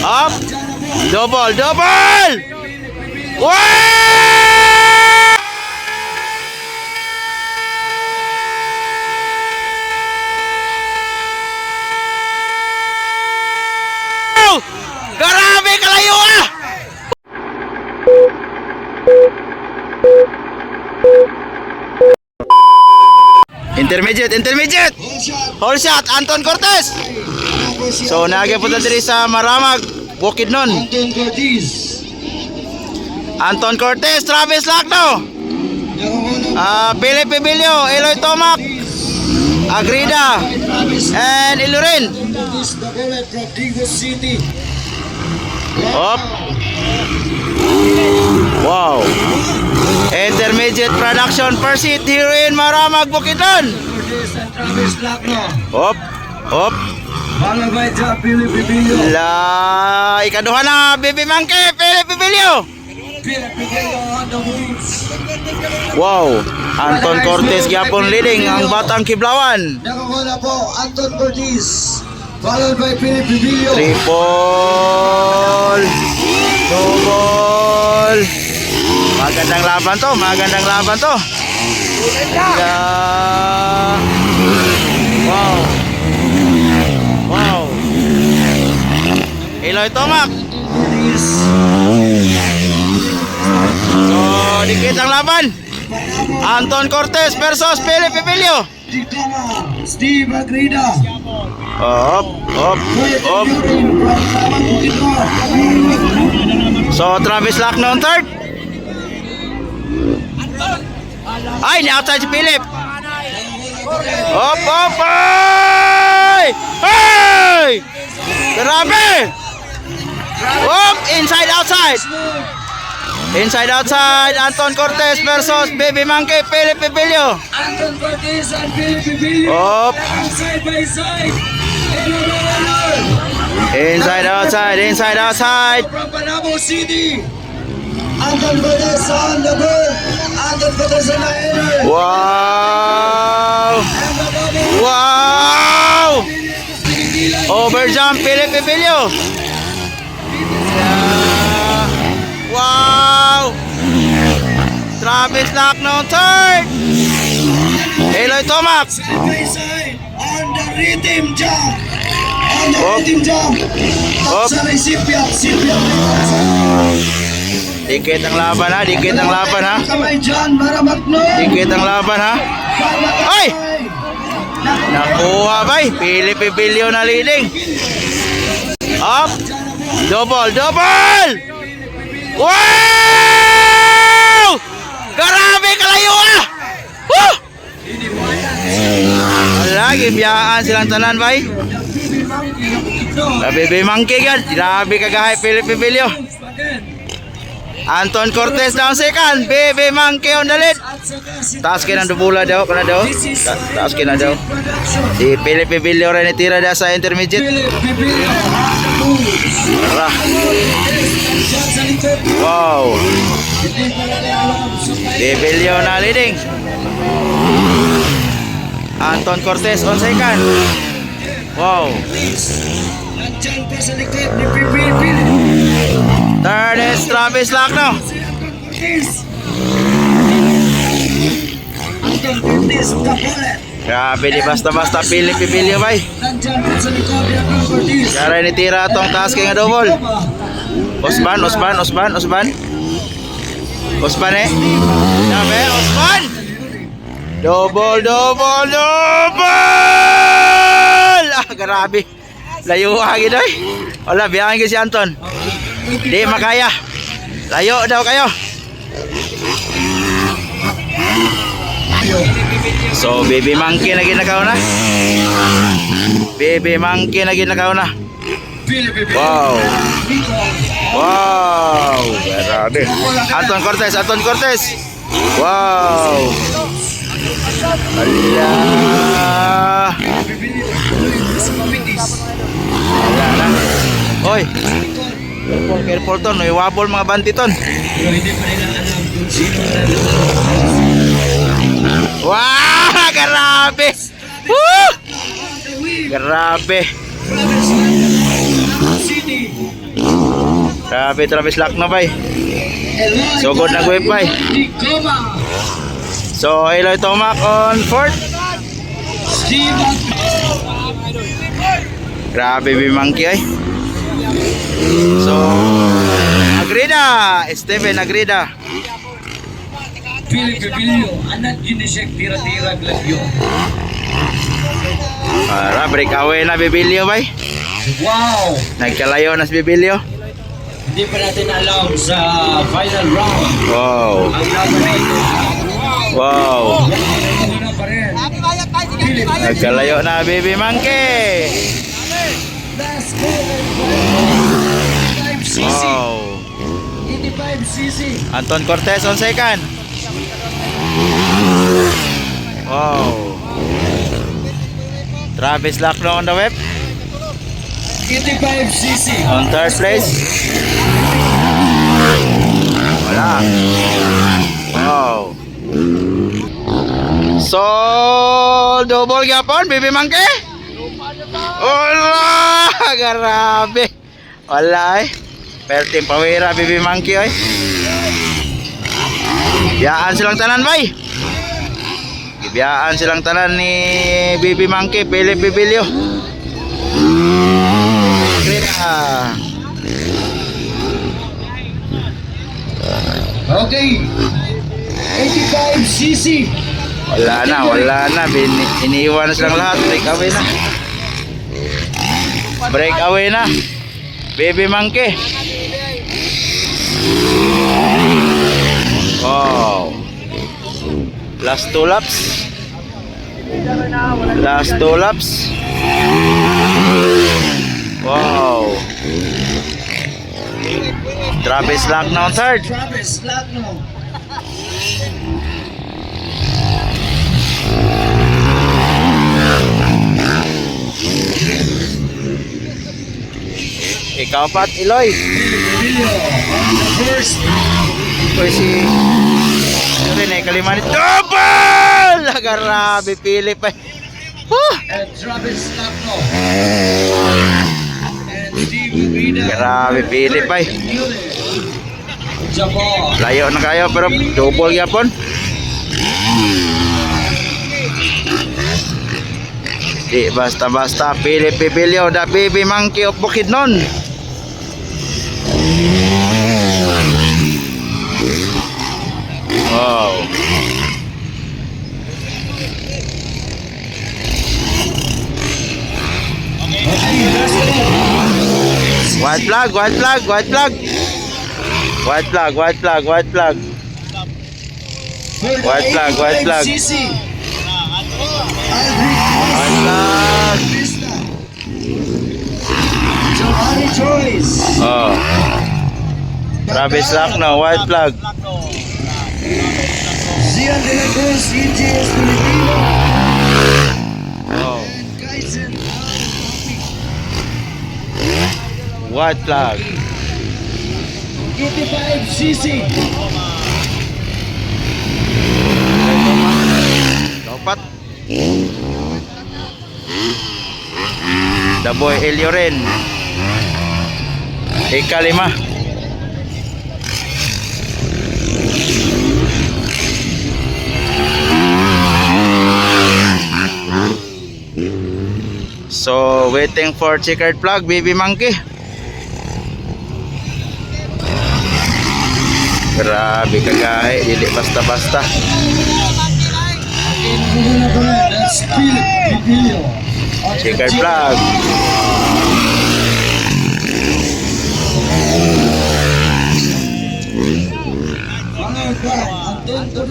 Up. Double, double! Wow! Grabe kalayo ah! Intermediate, intermediate! Whole shot, Anton Cortez! So, nagpunta diri sa Maramag, Bukidnon. Anton Cortez, Travis Lacno, Philip Pibilio, Eloy Tomac, Agrida, and Ilurin. Up. Wow. Intermediate production pursuit here in Maramag, Bukidnon. Up. Up. La, ikaduha na, Baby Monkey, Philip Pibilio. Wow, Anton Cortez gyapon leading ang Batang Kiblawan. Nakakuna po Anton Cortez, followed by Philip Pibilio. Triple, double. Magandang laban to, magandang laban to. Yeah. Wow. Wow. Eloy Tomac. So, dikit ang laban. Anton Cortez versus Philip Pibilio. Steve Agrida. Up, up, up. So, Travis Lacno on third. Ay, ni-outside si Philip. Up, up, ay! Ay! Grabe! Up, inside, outside. Inside, outside, Anton Cortez versus Baby Monkey, Philip Pibilio. Anton Cortez and Philip Pibilio. Up. Side by side. Inside, outside, inside, outside. From Panabo City. Anton Cortez on the bird. Anton Cortez on the header. Wow! Wow! Overjump, Philip Pibilio. Wow! Travis Lacno third. Eloy Tomac. Side by side on the rhythm jump. On the Up. rhythm jump. Up. Sa recipient. Dikit ang laban ha, dikit ang laban ha. Kamay dyan, Maramagno. Dikit ang laban ha. Ay! Nakuha bay, Philip Pibilio na leading. Up. Double, double! Wow! Grabe kalayo ah! Woo! Lagi biyaan silang tanan bay. Baby Monkey yan. Grabe kagahay Philip Pibilio. Anton Cortez down second. Baby Monkey on the lead. Taas ka ng dubula daw. Kana daw. Taas ka na daw. Si Philip Pibilio rin itira daw sa intermediate. Tara. Wow. Pibilio na leading. Anton Cortez on second. Wow. Nandyan pa sa likod ni Pibil. Third is Travis Lacno. Anton Cortez, the bullet. Grabe di basta-basta Philip Pibilio bay. Nandyan pa sa likod ni Anton Cortez. Kaya rin itira itong taas kay nga double. Osman, Osman, Osman, Osman. Osman eh. Sabi, Osman. Double, double, double! Ah, grabe. Layo agad ay. Wala, biyahin ka si Anton. Di makaya. Layo daw kayo. So, Baby Monkey na ginagaw na. Baby Monkey na ginagaw na. Wow. Wow. Grabe. Anton Cortez, Anton Cortez. Wow. Allah. Wala na. Hoy. Careful ton, may wabol mga bantiton. Wow, grabe. Woo! Grabe. Grabe, Travis Lakno bay. Eloy So good na gwip bay. Nicoma. So Eloy Tomac on fourth. Steven Grabe, Bimangki ay. So Agrida, Steven Agrida. Philip Gabilio. Anak Ginisek tira-tira glagyo. Para breakaway na Bibilio bay. Wow! Nagkalayo na si Bibilio. Hindi pa natin alam sa final round. Wow. Ang laban na ito. Wow. Una pa rin. Philip Nagkalayo na Bibi Monkey. Last goal. 85cc. Wow. 85cc. Anton Cortez on second. Wow. Travis Lakno on the web. 85cc. On third place. Wala. Wow. So, double gapon, Bibi Monkey. Wala. Grabe. Wala eh. Perting pawira, Bibi Monkey eh. Biyaan silang tanan, bay. Biyaan silang tanan ni Bibi Monkey, Philip Bibilio. Okay. 85cc. Wala na. Iniiwan na silang lahat. Breakaway na. Baby Monkey. Wow. Last two laps. Wow. Travis Lakno on third. Travis Lakno. Ikaw pat, Eloy. Gabilio on the first. Ito si... Ano rin eh, kalima ni... Double! Grabe, Philip eh. And Travis Lakno. And Steve Vida. Grabe, Philip eh. Jabal. Layo na kayo pero double yapon. Di basta-basta Philip Bibilio, the Baby Monkey of Bukidnon. Wow. White flag. White flag. White flag. White flag. Giovanni Choice. Oh. Travis Lakno, white flag. Zian de la Cruz, EGS Filipino. Oh. And Kaizen. White flag. 85cc. Dapat. The boy Elioren. Ikalima. So waiting for checkered flag, Baby Monkey. Grabe kagahe, dili basta-basta. That's Philip Bibilio. Checkered flag.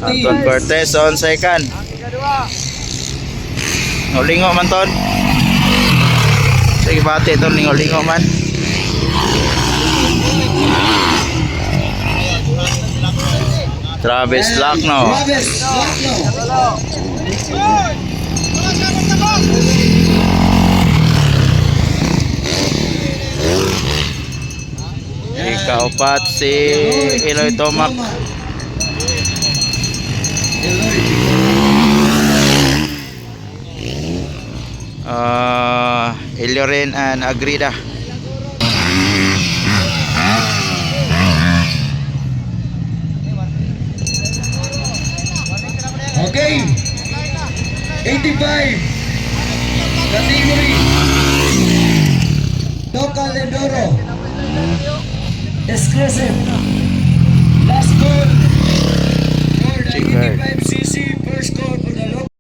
Anton Cortez on second. Lingo man ton. Sige bati ton, lingo man. Travis Lakno. Travis Lakno. Ikaapat si Eloy Tomac. Elioren and Agrida. Okay. 85. Category. Local Enduro. Exclusive. Last call for the Check that. 85cc first call for the local.